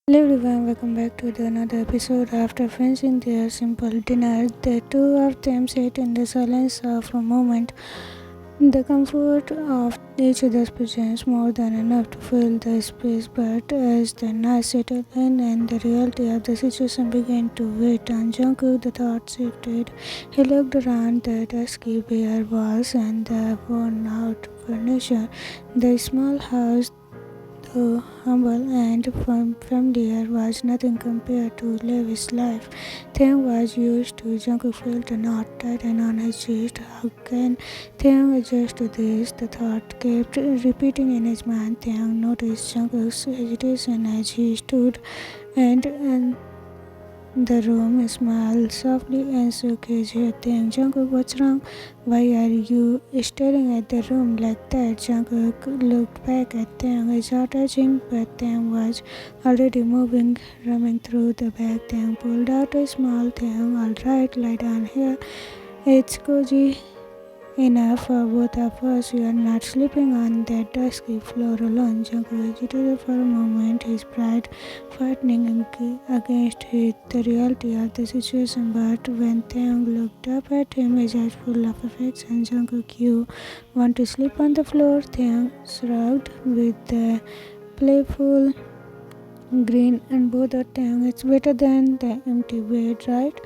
Hello everyone, welcome back to another episode. After finishing their simple dinner, the two of them sat in the silence of a moment. The comfort of each other's presence more than enough to fill the space, but as the night settled in and the reality of the situation began to weigh on Jungkook, the thought shifted. He looked around the dusky bare walls and the worn-out furniture. The small house, though humble and familiar, was nothing compared to Levi's life. Taehyung was used to Jungkook felt a knot tighten on his chest. How can Taehyung adjust to this? The thought kept repeating in his mind. Taehyung noticed Jungkook's hesitation as he stood and the room smiled softly and shook his head. Then Jungkook, what's wrong? Why are you staring at the room like that? Jungkook looked back at Taehyung, his heart touching, but Taehyung was already moving, running through the bag. Taehyung pulled out a small Taehyung. Alright, lie down here. It's cozy enough for both of us. You are not sleeping on that dusky floor alone. Jungkook hesitated for a moment, his pride fighting against the reality of the situation. But when Taehyung looked up at him, his eyes full of affection, Jungkook, you want to sleep on the floor? Taehyung shrugged with a playful grin and both at Taehyung. It's better than the empty bed, right?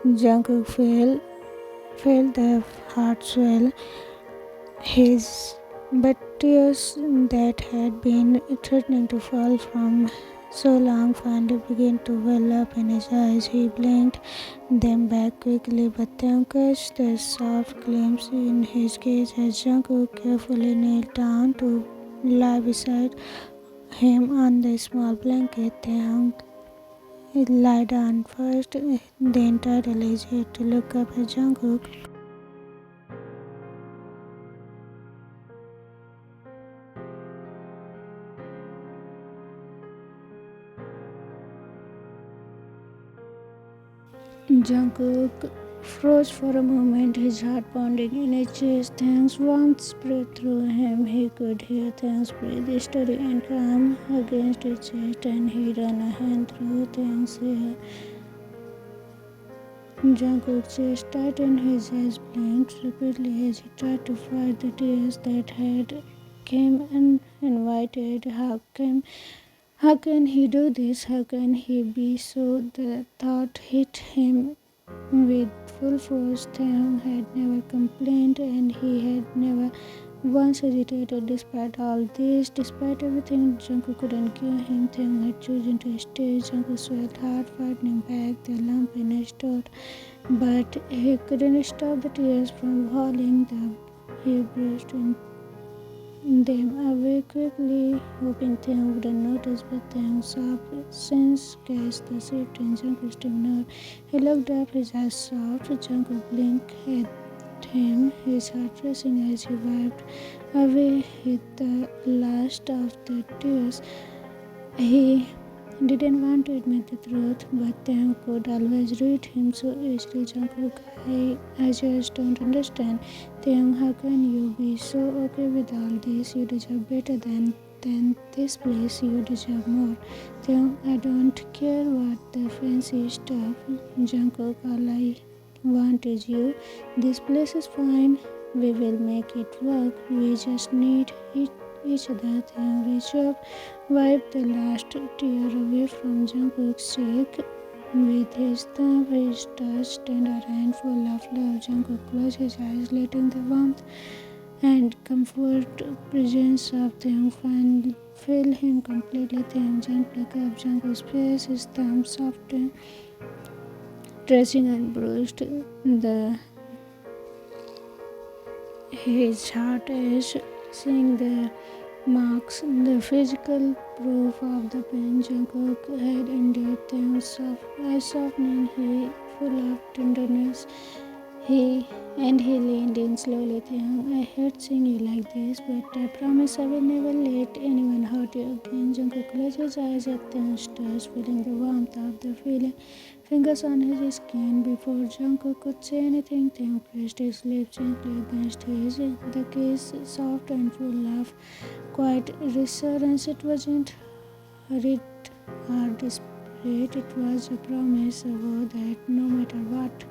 Jungkook felt the heart swell. His but tears that had been threatening to fall from so long finally began to well up in his eyes. He blinked them back quickly, but then catch the soft gleams in his gaze as Jungkook carefully knelt down to lie beside him on the small blanket. Taehyung lay down first, then titled his head to look up at Jungkook. Jungkook froze for a moment, his heart pounding in his chest. Taehyung's warmth spread through him. He could hear Taehyung's breath steady and calm against his chest, and he ran a hand through Taehyung's hair. Jungkook's chest tightened, his eyes blinked repeatedly as he tried to fight the tears that had come uninvited. How can he do this? How can he be so? The thought hit him with full force. Taehyung had never complained and he had never once hesitated despite all this. Despite everything Jungkook couldn't give him, Taehyung had chosen to stay. Jungkook swelled hard, fighting back the lump in his throat, but he couldn't stop the tears from falling. He brushed them away quickly, hoping Taehyung wouldn't notice, but Taehyung's soft sense catch the shift in Jungkook's demeanor. He looked up, his eyes soft. Jungkook blinked at him, his heart racing as he wiped away the last of the tears. He didn't want to admit the truth, but Taehyung could always read him so easily. Jungkook, I just don't understand. Taehyung, how can you be so okay with all this? You deserve better than this place. You deserve more. Taehyung, I don't care what the fancy stuff. Jungkook, all I want is you. This place is fine. We will make it work. We just need each other. Taehyung reached up, wiped the last tear away from Jungkook's cheek with his thumb. He touched tender hand full of love. Jungkook closed his eyes, letting the warmth and comfort presence of Taehyung fill him completely. Taehyung gently cupped Jungkook's face, his thumb softened, stretching and bruised his heart as seeing the marks, the physical proof of the pain Jungkook had endured. Taehyung's eyes softening, he full of tenderness. He leaned in slowly. Taehyung, I hate seeing you like this, but I promise I will never let anyone hurt you again. Jungkook closed his eyes at Taehyung's touch, feeling the warmth of the feeling fingers on his skin. Before Jungkook could say anything, Taehyung pressed his lips gently against his, the kiss soft and full of quiet reassurance. It wasn't hurried are desperate. It was a promise that no matter what,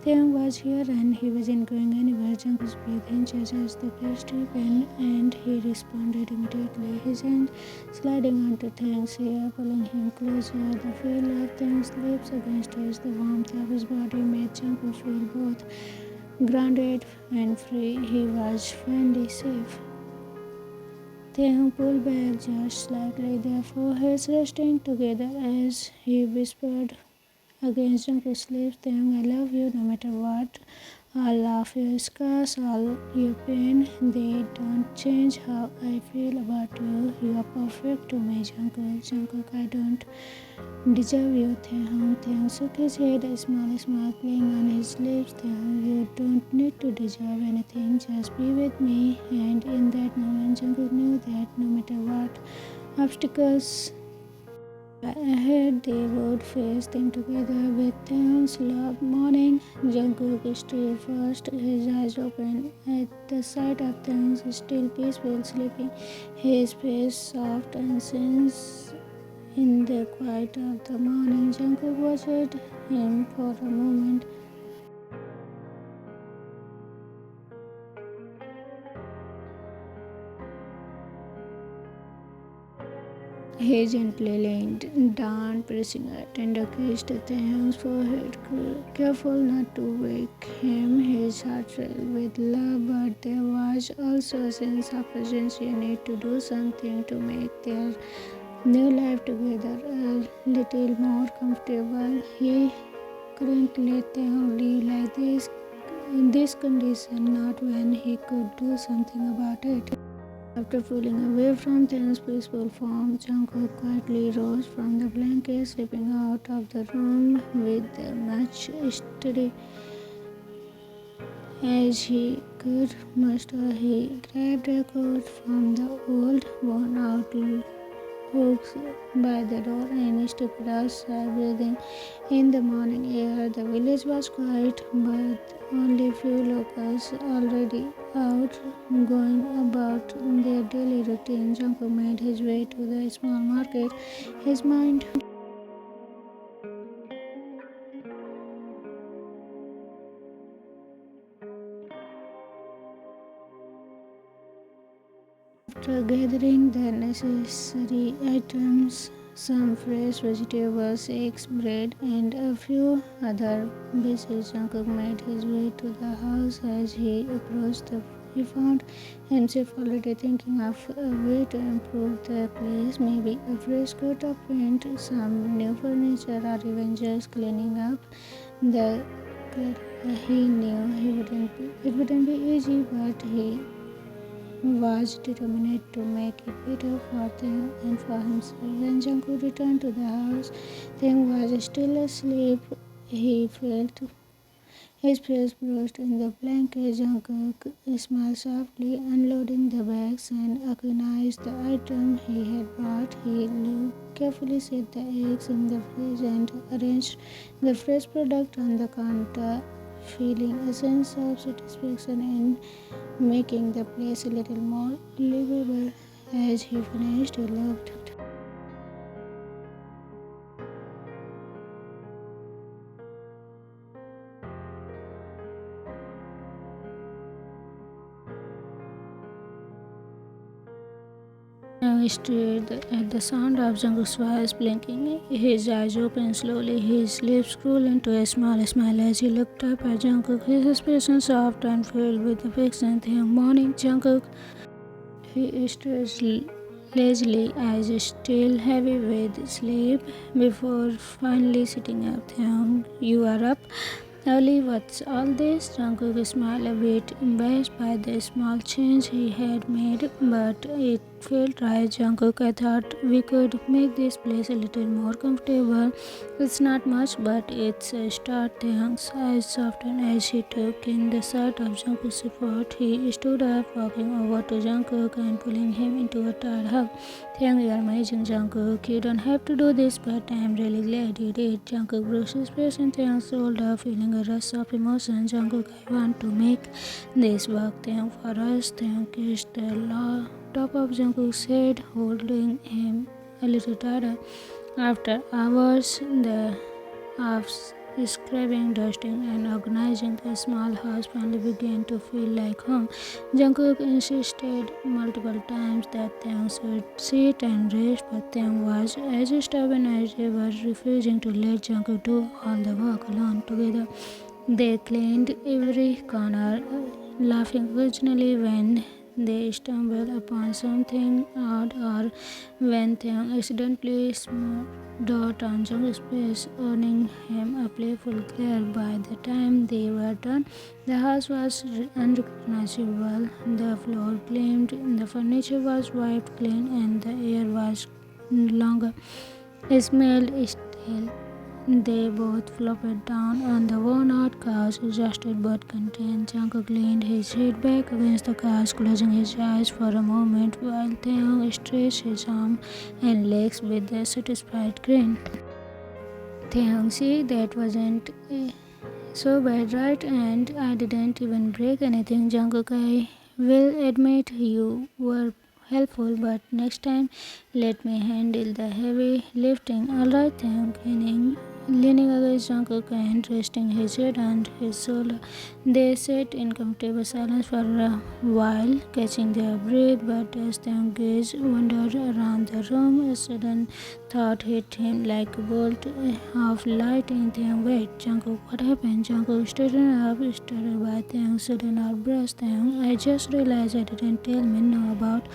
Taehyung was here and he wasn't going anywhere. Jungkook's breath inches as the car stepped in and he responded immediately. His hand sliding onto Taehyung's hair, pulling him closer. The feel of Taehyung's lips against his, the warmth of his body made Jungkook feel both grounded and free. He was finally safe. Taehyung pulled back just slightly, their foreheads resting together as he whispered against Jungkook's lips, Taehyung, I love you no matter what. All of your scars, all your pain, they don't change how I feel about you. You are perfect to me, Jungkook. Jungkook, I don't deserve you, Taehyung. Taehyung shook his head, a smile playing on his lips. Taehyung, you don't need to deserve anything. Just be with me. And in that moment, Jungkook knew that no matter what obstacles ahead, they would face them together with Taehyung's love. Morning, Jungkook stood first, his eyes open at the sight of Taehyung still peaceful, sleeping, his face soft and sense. In the quiet of the morning, Jungkook watched him for a moment. He gently leaned down, pressing a tender kiss to Taehyung's forehead, careful not to wake him. His heart thrilled with love, but there was also a sense of urgency, a need to do something to make their new life together a little more comfortable. He couldn't let Taehyung live like this in this condition, not when he could do something about it. After pulling away from Taehyung's peaceful form, Jungkook quietly rose from the blanket, slipping out of the room with much steady as he could muster. He grabbed a coat from the old, worn-out hooks by the door and stepped outside, breathing in the morning air. The village was quiet, but only few locals already out going about their daily routine. Jungkook made his way to the small market, his mind after gathering the necessary items, some fresh vegetables, eggs, bread, and a few other basics. Jungkook made his way to the house. As he approached, he found himself already thinking of a way to improve the place, maybe a fresh coat of paint, some new furniture, or even just cleaning up the clutter. He knew it wouldn't be easy, but he was determined to make it better for them and for himself. When Jungkook returned to the house, Taehyung was still asleep. He felt his face brushed in the blanket. Jungkook smiled softly, unloading the bags and organized the item he had brought. He carefully set the eggs in the fridge and arranged the fresh product on the counter, feeling a sense of satisfaction in making the place a little more livable. As he finished, he looked stared at the sound of Jungkook's voice blinking. His eyes opened slowly, his lips curled into a smile as he looked up at Jungkook, his expression soft and filled with affection. Taehyung, morning, Jungkook. He stretched lazily, eyes still heavy with sleep, before finally sitting up. Taehyung, you are up early. What's all this? Jungkook smiled, a bit embarrassed by the small change he had made, but it felt right. Jungkook, I thought we could make this place a little more comfortable. It's not much, but it's a start. Taehyung's eyes softened as he took in the sight of Jungkook's effort. He stood up, walking over to Jungkook and pulling him into a tight hug. Taehyung, you are amazing, Jungkook. You don't have to do this, but I am really glad you did. Jungkook brushed his face on Taehyung's shoulder, feeling a rush of emotion. Jungkook, I want to make this work. Taehyung, for us. Taehyung kissed the top of Jungkook's head, holding him a little tighter. After hours of scrubbing, dusting, and organizing, the small house finally began to feel like home. Jungkook insisted multiple times that Taehyung should sit and rest, but Taehyung was as stubborn as ever, refusing to let Jungkook do all the work alone. Together, they cleaned every corner, laughing occasionally when they stumbled upon something odd or when Taehyung accidentally dot on Jungkook's face, earning him a playful glare. By the time they were done, the house was unrecognizable. The floor gleamed, the furniture was wiped clean, and the air was no longer smelled stale. They both flopped down on the worn-out couch, exhausted but content. Jungkook leaned his head back against the couch, closing his eyes for a moment, while Taehyung stretched his arms and legs with a satisfied grin. Taehyung, see, that wasn't so bad, right? And I didn't even break anything. Jungkook, I will admit you were helpful, but next time let me handle the heavy lifting. Alright, Taehyung, leaning against Jungkook and resting his head on his shoulder. They sat in comfortable silence for a while, catching their breath, but as Taehyung gaze wandered around the room, a sudden thought hit him like a bolt of lightning. Taehyung, wait, Jungkook, what happened? Jungkook straightened up, startled by Taehyung's sudden outburst. Taehyung, I just realized I didn't tell Minho about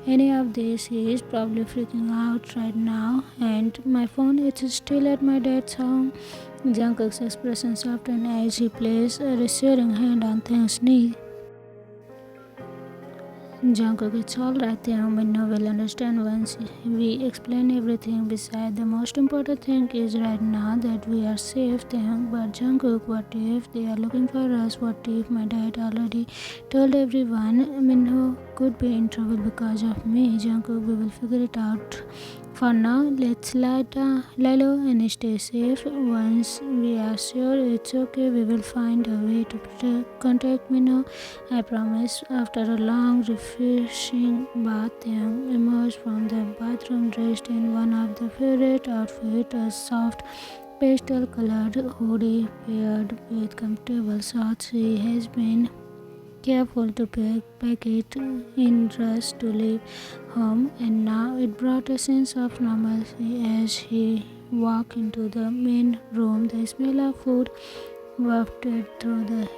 any of this. He is probably freaking out right now, and my phone is still at my dad's home. Jungkook's expression softened as he placed a reassuring hand on Taehyung's knee. Jungkook, it's alright, Taehyung. Minho will understand once we explain everything. Besides, the most important thing is right now that we are safe, Taehyung. But Jungkook, what if they are looking for us? What if my dad already told everyone Minho could be in trouble because of me? Jungkook, we will figure it out. For now, let's lie low and stay safe. Once we are sure it's okay, we will find a way to contact Minho. I promise. After a long, refreshing bath, Taehyung emerged from the bathroom dressed in one of the favorite outfits, a soft pastel-colored hoodie paired with comfortable shorts. He has been careful to pack it in rush to leave home, and now it brought a sense of normalcy as he walked into the main room. The smell of food wafted through the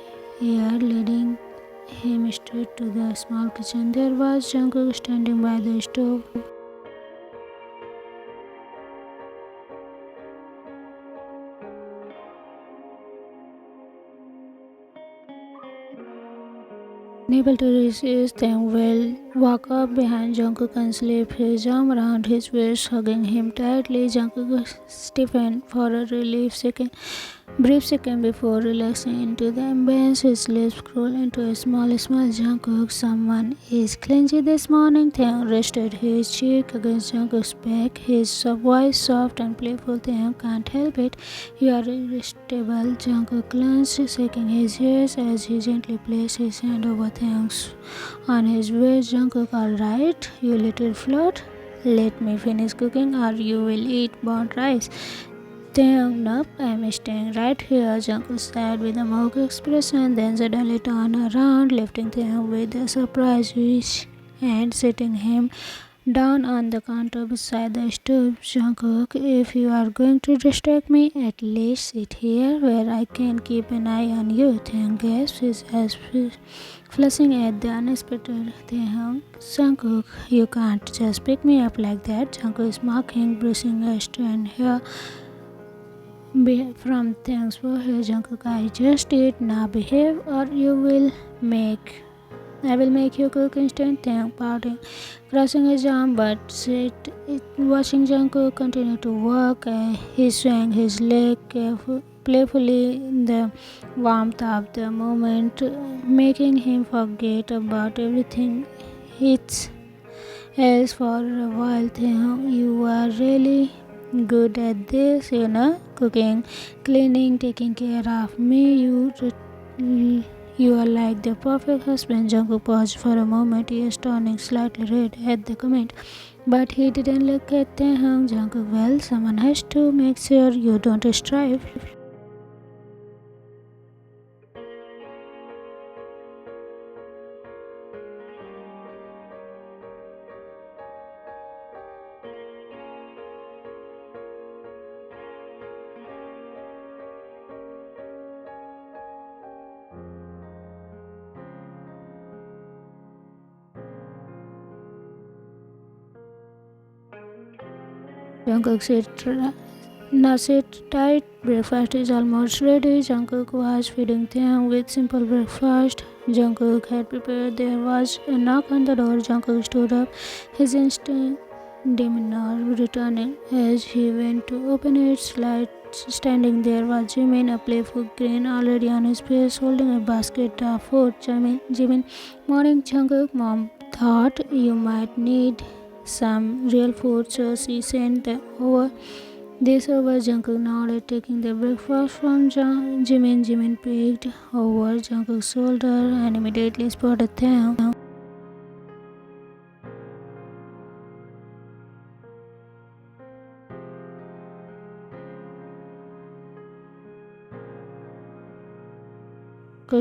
air, leading him straight to the small kitchen. There was Jungkook standing by the stove. Unable to resist, Taehyung will walk up behind Jungkook and slip his arm around his waist, hugging him tightly. Jungkook stiffened for a brief second before relaxing into the embrace. His lips curled into a small smile. Jungkook, someone is clingy this morning. Taehyung rested his cheek against Jungkook's back, his voice soft and playful. Taehyung, can't help it. You are irresistible. Jungkook glanced, shaking his head as he gently placed his hand over Taehyung's on his waist. Jungkook, alright, you little flirt. Let me finish cooking or you will eat burnt rice. Taehyung, nope, I'm staying right here, Jungkook said with a mock expression, then suddenly turned around, lifting Taehyung with a surprise wish and sitting him down on the counter beside the stove. Jungkook, if you are going to distract me, at least sit here where I can keep an eye on you. Taehyung gasped, his eyes flushing at the unexpected. Taehyung, Jungkook, you can't just pick me up like that. Jungkook is mocking, brushing a strand hair from Taehyung's forehead. Jungkook, I just did. Now behave or I will make you cook instant. Taehyung pouting, crossing his arm, but watching Jungkook continue to work. He swung his leg playfully in the warmth of the moment, making him forget about everything else for a while. Taehyung, you are really good at this, cooking, cleaning, taking care of me. You are like the perfect husband. Jungkook paused for a moment, ears turning slightly red at the comment. But he didn't look at Taehyung. Jungkook, well, someone has to make sure you don't strive. Jungkook sit tight. Breakfast is almost ready. Jungkook was feeding Taehyung with simple breakfast. Jungkook had prepared. There was a knock on the door. Jungkook stood up, his instinct demeanor returning as he went to open it. Standing there was Jimin, a playful grin already on his face, holding a basket of food. Jimin, morning, Jungkook. Mom thought you might need some real food, so she sent this over. Jungkook nodded, taking the breakfast from Jimin. Jimin peeked over Jungkook's shoulder and immediately spotted Taehyung.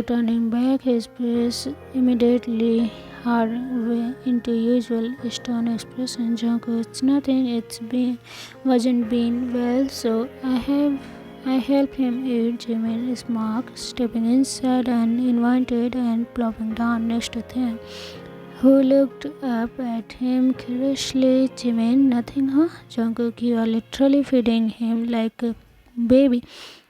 Turning back, his face immediately hard into usual stern expression. Jungkook, it's nothing. Wasn't been well, so I helped him eat. Jimin smirked, stepping inside and invited and plopping down next to him, who looked up at him curiously. Jimin, nothing, huh? Jungkook, you are literally feeding him like a baby.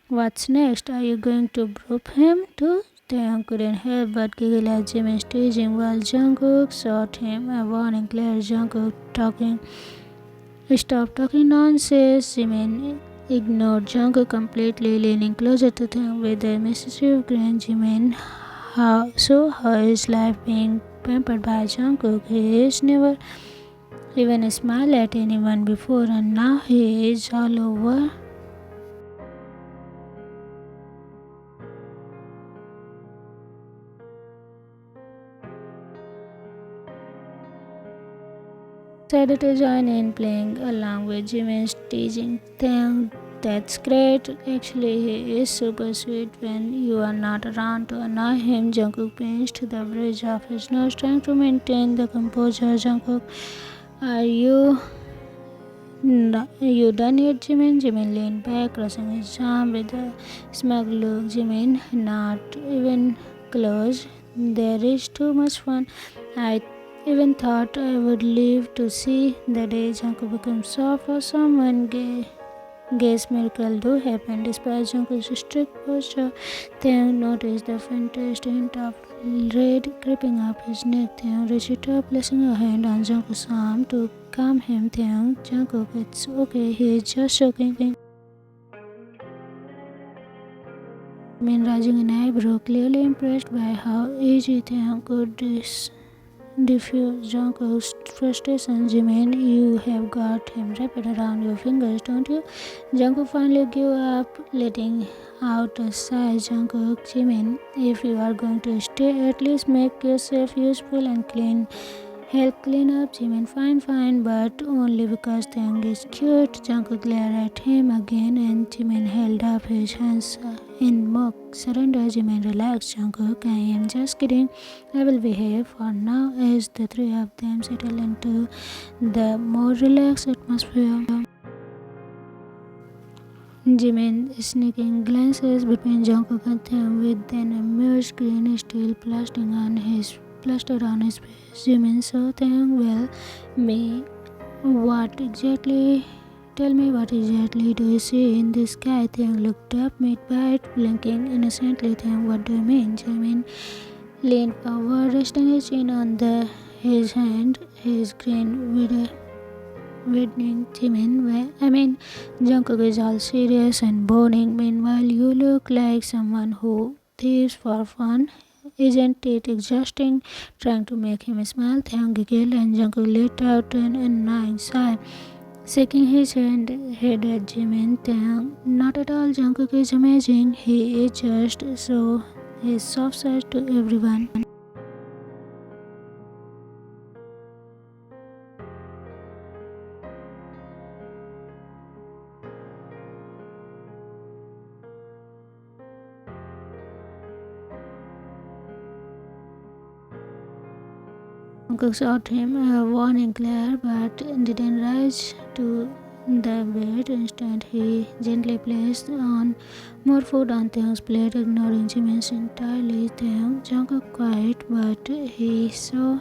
What's next? Are you going to broop him too? Taehyung couldn't help but giggle at Jimin's teasing while Jungkook shot him a warning glare. Jungkook stop talking nonsense. Jimin ignored Jungkook completely, leaning closer to them with a mischievous grin. Jimin, how is life being pampered by Jungkook? He is never even smiled at anyone before, and now he is all over. Decided to join in, playing along with Jimin's teasing. That's great. Actually, he is super sweet when you are not around to annoy him. Jungkook pinched the bridge of his nose, trying to maintain the composure. Jungkook, are you done yet, Jimin? Jimin leaned back, crossing his arm with a smug look. Jimin, not even close. There is too much fun. I even thought I would live to see the day Jungkook becomes soft or someone Gay's miracle do happen. Despite Jungkook's strict posture, Taehyung noticed the faintest hint of red creeping up his neck. Taehyung reached up, placing a hand on Jungkook's arm to calm him. Taehyung, Jungkook, it's okay, he is just joking. Raising an eyebrow, clearly impressed by how easy Taehyung could diffuse Jungkook's frustration. Jimin, you have got him wrapped around your fingers, don't you? Jungkook finally gave up, letting out a sigh. Jungkook, Jimin, if you are going to stay, at least make yourself useful and help clean up. Jimin, fine, but only because Taehyung is cute. Jungkook glared at him again, and Jimin held up his hands in mock surrender. Jimin, relax, Jungkook. I am just kidding. I will behave for now. As the three of them settle into the more relaxed atmosphere, Jimin sneaking glances between Jungkook and Taehyung with an amused grin still plastered on his face. Jimin saw Taehyung, well, me, tell me what exactly do you see in the sky? Taehyung looked up mid-bite, blinking innocently. Taehyung, what do you mean? Jimin leaned forward, resting his chin on his hand, his grin widening. Jimin, I mean, Jungkook is all serious and boning. Meanwhile, you look like someone who thieves for fun. Isn't it exhausting trying to make him smile? Taehyung giggled and Jungkook let out an annoying sigh, shaking his head at Jimin. Taehyung, not at all. Jungkook is amazing. He is just so his soft side to everyone. Cook shot him a warning glare but didn't rise to the bait. Instead, he gently placed on more food on Taehyung's plate, ignoring Jimin's entirely. Taehyung Jungkook quiet, but he saw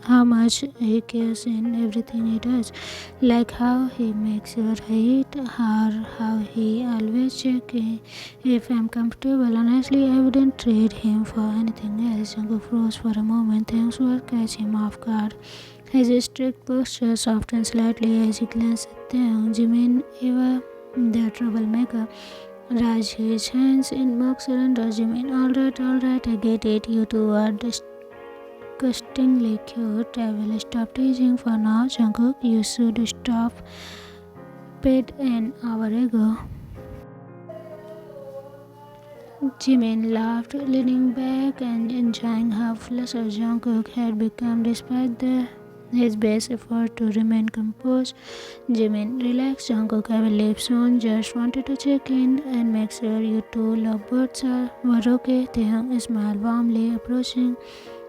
how much he cares in everything he does, like how he makes sure I eat, or how he always checks if I'm comfortable. Honestly, I wouldn't trade him for anything else. Jungkook froze for a moment. Things were catch him off guard. His strict posture softened slightly as he glanced at Taehyung. Jimin, Eva, the troublemaker, raised his hands in mock surrender. Jimin, alright, I get it. You two are disgustingly cute. I will stop teasing for now. Jungkook, you should stop paid an hour ago. Jimin laughed, leaning back and enjoying how flustered Jungkook had become despite his best effort to remain composed. Jimin, relax, Jungkook, I will leave soon. Just wanted to check in and make sure you two lovebirds were okay. Taehyung smiled warmly,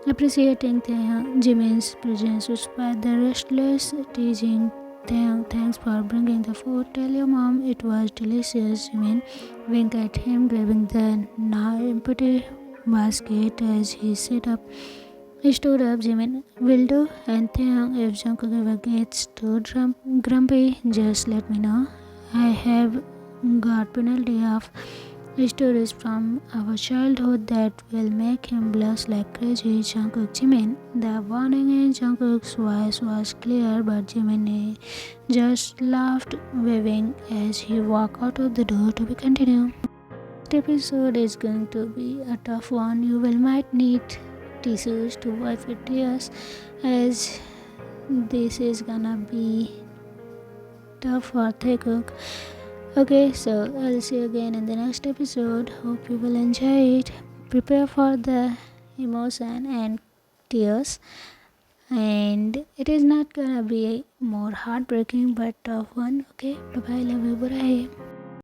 appreciating Jimin's presence despite the restless teasing. Taehyung, thanks for bringing the food. Tell your mom it was delicious. Jimin winked at him, grabbing the now empty basket as he stood up. Jimin, will do. And Taehyung, if Jungkook ever gets too grumpy, just let me know. I have got plenty of stories from our childhood that will make him blush like crazy. Jungkook, Jimin. The warning in Jungkook's voice was clear, but Jimin just laughed, waving as he walked out of the door. To be continued. This episode is going to be a tough one. You will might need tissues to wipe your tears, as this is gonna be tough for Taekook. Okay, so I'll see you again in the next episode. Hope you will enjoy it. Prepare for the emotion and tears. And it is not gonna be more heartbreaking but tough one. Okay, bye bye, love you, bye.